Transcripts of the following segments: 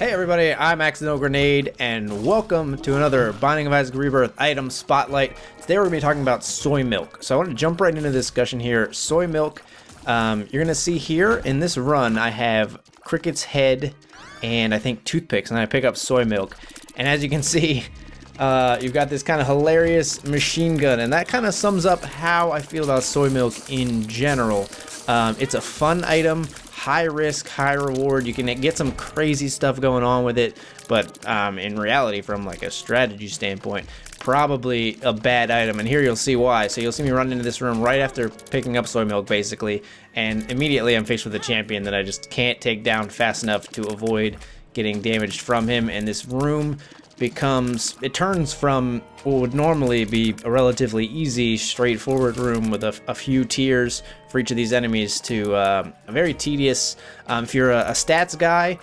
Hey everybody, I'm Accidental Grenade, and welcome to another Binding of Isaac Rebirth item spotlight. Today we're going to be talking about soy milk. So I want to jump right into the discussion here. Soy milk, you're going to see here in this run I have Cricket's head and I think toothpicks, and I pick up soy milk. And as you can see, you've got this kind of hilarious machine gun, and that kind of sums up how I feel about soy milk in general. It's a fun item. High risk, high reward. You can get some crazy stuff going on with it, but in reality, from like a strategy standpoint, probably a bad item. And here you'll see why. So you'll see me run into this room right after picking up soy milk, basically, and immediately I'm faced with a champion that I just can't take down fast enough to avoid getting damaged from him. And this room turns from what would normally be a relatively easy, straightforward room with a few tiers for each of these enemies to a very tedious. If you're a stats guy,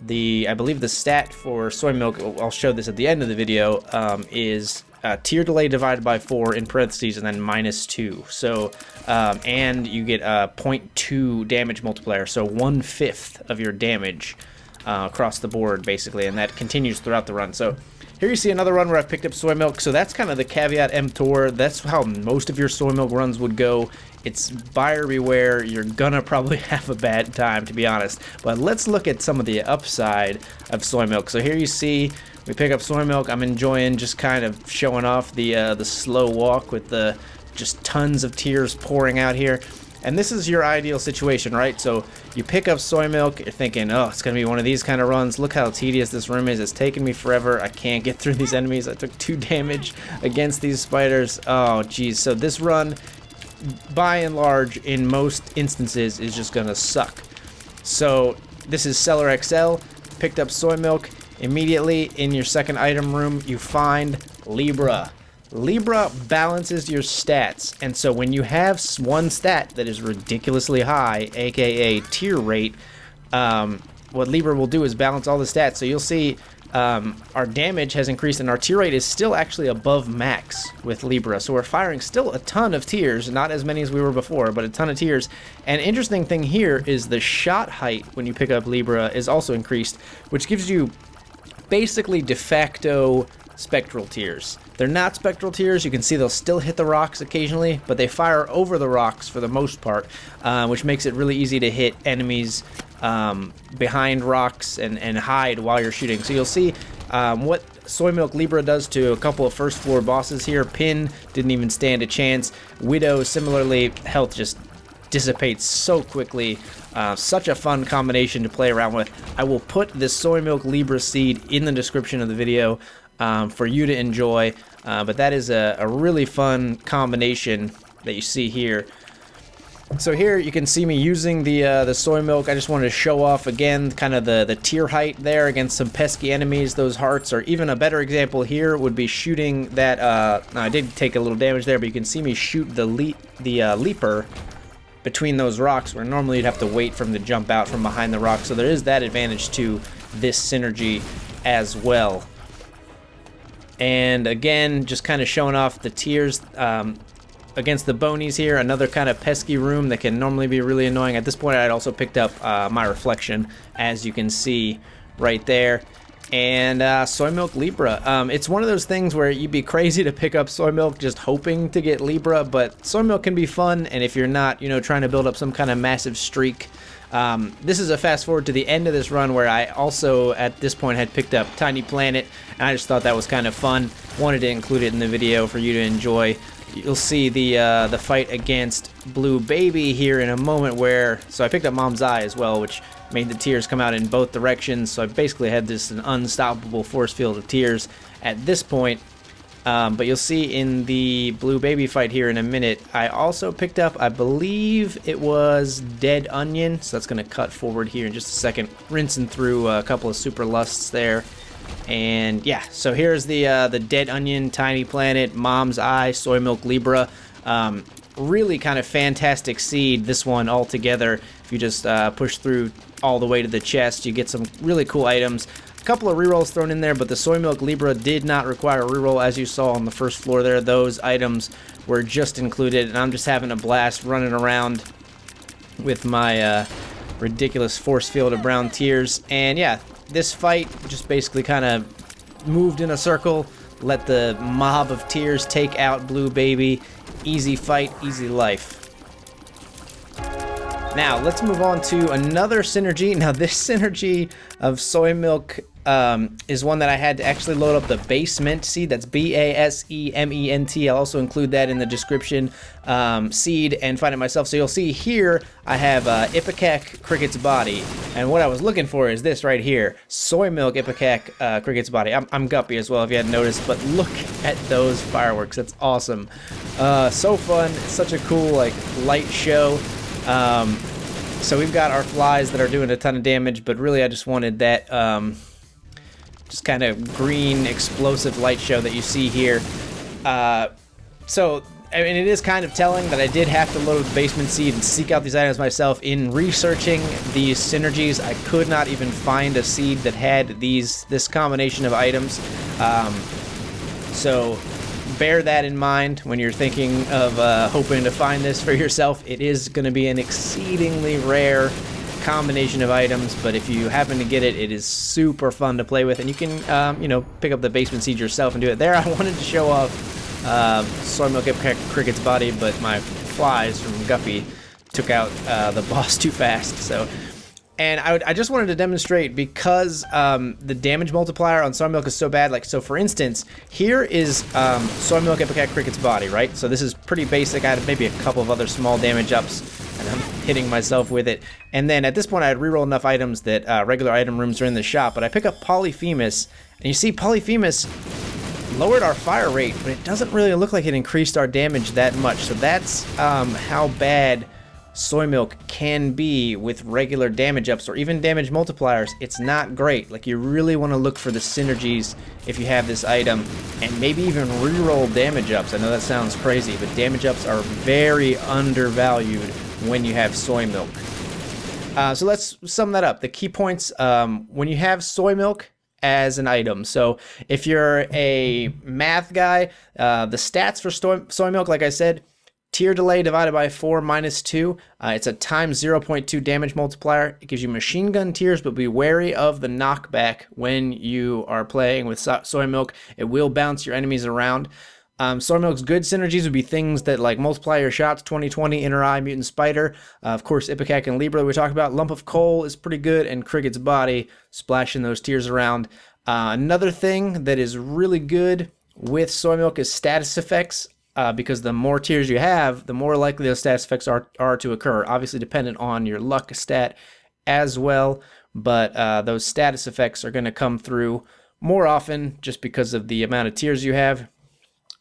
I believe the stat for soy milk, I'll show this at the end of the video, is tier delay divided by 4 in parentheses and then -2. So and you get a 0.2 damage multiplier, so 1/5 of your damage across the board, basically, and that continues throughout the run. So here you see another run where I've picked up soy milk. So that's kind of the caveat emptor. That's how most of your soy milk runs would go. It's buyer beware. You're gonna probably have a bad time, to be honest. But let's look at some of the upside of soy milk. So here you see we pick up soy milk. I'm enjoying just kind of showing off the slow walk with the just tons of tears pouring out here. And this is your ideal situation, right? So you pick up soy milk, you're thinking, oh, it's going to be one of these kind of runs. Look how tedious this room is. It's taking me forever. I can't get through these enemies. I took 2 damage against these spiders. Oh, geez. So this run, by and large, in most instances, is just going to suck. So this is Seller XL. Picked up soy milk. Immediately in your second item room, you find LIBRA. LIBRA balances your stats, and so when you have one stat that is ridiculously high, aka tier rate, what LIBRA will do is balance all the stats. So you'll see our damage has increased and our tier rate is still actually above max with LIBRA. So we're firing still a ton of tiers, not as many as we were before, but a ton of tiers. And interesting thing here is the shot height when you pick up LIBRA is also increased, which gives you basically de facto spectral tiers. They're not spectral tiers. You can see they'll still hit the rocks occasionally, but they fire over the rocks for the most part, which makes it really easy to hit enemies behind rocks and hide while you're shooting. So you'll see what soy milk LIBRA does to a couple of first floor bosses here. Pin didn't even stand a chance. Widow, similarly, health just dissipates so quickly. Such a fun combination to play around with. I will put this soy milk LIBRA seed in the description of the video for you to enjoy, but that is a really fun combination that you see here. So here you can see me using the soy milk. I just wanted to show off again kind of the tier height there against some pesky enemies. Those hearts are even a better example here would be shooting that. Now I did take a little damage there, but you can see me shoot the leaper between those rocks, where normally you'd have to wait for him to jump out from behind the rock. So there is that advantage to this synergy as well. And again, just kind of showing off the tiers against the bonies here. Another kind of pesky room that can normally be really annoying. At this point, I'd also picked up my reflection, as you can see right there. And soy milk LIBRA. It's one of those things where you'd be crazy to pick up soy milk just hoping to get LIBRA, but soy milk can be fun. And if you're not, trying to build up some kind of massive streak, this is a fast forward to the end of this run where I also at this point had picked up Tiny Planet, and I just thought that was kind of fun. Wanted to include it in the video for you to enjoy. You'll see the fight against Blue Baby here in a moment so I picked up Mom's Eye as well, which made the tears come out in both directions. So I basically had an unstoppable force field of tears at this point. But you'll see in the Blue Baby fight here in a minute, I also picked up, I believe it was Dead Onion. So that's going to cut forward here in just a second, rinsing through a couple of super lusts there. And yeah, so here's the Dead Onion, Tiny Planet, Mom's Eye, Soy Milk LIBRA. Really kind of fantastic seed, this one all together. If you just push through all the way to the chest, you get some really cool items. A couple of rerolls thrown in there, but the Soy Milk LIBRA did not require a reroll, as you saw on the first floor there. Those items were just included, and I'm just having a blast running around with my ridiculous force field of brown tears. And yeah, this fight just basically kind of moved in a circle, let the mob of tears take out Blue Baby. Easy fight, easy life. Now, let's move on to another synergy. Now, this synergy of Soy Milk is one that I had to actually load up the base MENT seed. That's BASEMENT. I'll also include that in the description, seed, and find it myself. So you'll see here, I have IPECAC Cricket's Body. And what I was looking for is this right here, Soy Milk IPECAC Cricket's Body. I'm guppy as well, if you hadn't noticed, but look at those fireworks. That's awesome. So fun. It's such a cool, like, light show. So we've got our flies that are doing a ton of damage, but really I just wanted that just kind of green explosive light show that you see here. So I mean, it is kind of telling that I did have to load the basement seed and seek out these items myself. In researching these synergies, I could not even find a seed that had this combination of items. So bear that in mind when you're thinking of hoping to find this for yourself. It is going to be an exceedingly rare combination of items, but if you happen to get it, it is super fun to play with, and you can, you know, pick up the basement seed yourself and do it. There, I wanted to show off Soy Milk Cricket's Body, but my flies from Guppy took out the boss too fast. So. And I just wanted to demonstrate, because the damage multiplier on Soy Milk is so bad. Like, so for instance, here is Soy Milk IPECAC Cricket's Body, right? So this is pretty basic. I had maybe a couple of other small damage ups, and I'm hitting myself with it. And then at this point, I had rerolled enough items that regular item rooms are in the shop. But I pick up Polyphemus, and you see Polyphemus lowered our fire rate, but it doesn't really look like it increased our damage that much. So that's how bad Soy Milk can be with regular damage ups or even damage multipliers. It's not great. Like, you really want to look for the synergies if you have this item, and maybe even reroll damage ups. I know that sounds crazy, but damage ups are very undervalued when you have Soy Milk. So let's sum that up. The key points, when you have Soy Milk as an item. So if you're a math guy, the stats for Soy Milk, like I said, tier delay divided by 4 minus 2. It's a times 0.2 damage multiplier. It gives you machine gun tiers, but be wary of the knockback when you are playing with Soy Milk. It will bounce your enemies around. Soy Milk's good synergies would be things that like multiply your shots, 20/20, Inner Eye, Mutant Spider. Of course, IPECAC and LIBRA we talked about. Lump of Coal is pretty good, and Cricket's Body, splashing those tiers around. Another thing that is really good with Soy Milk is status effects. Because the more tiers you have, the more likely those status effects are to occur. Obviously dependent on your luck stat as well, but those status effects are going to come through more often just because of the amount of tiers you have.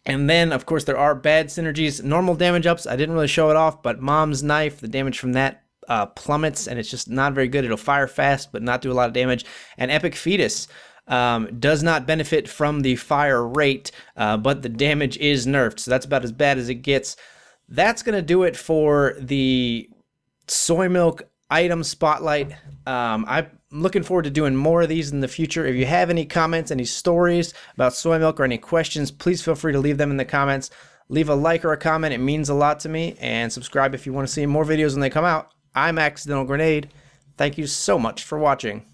And then, of course, there are bad synergies. Normal damage ups, I didn't really show it off, but Mom's Knife, the damage from that plummets, and it's just not very good. It'll fire fast, but not do a lot of damage. And Epic Fetus does not benefit from the fire rate, but the damage is nerfed, so that's about as bad as it gets. That's going to do it for the Soy Milk item spotlight. I'm looking forward to doing more of these in the future. If you have any comments, any stories about Soy Milk, or any questions, please feel free to leave them in the comments. Leave a like or a comment. It means a lot to me. And subscribe if you want to see more videos when they come out. I'm Accidental Grenade. Thank you so much for watching.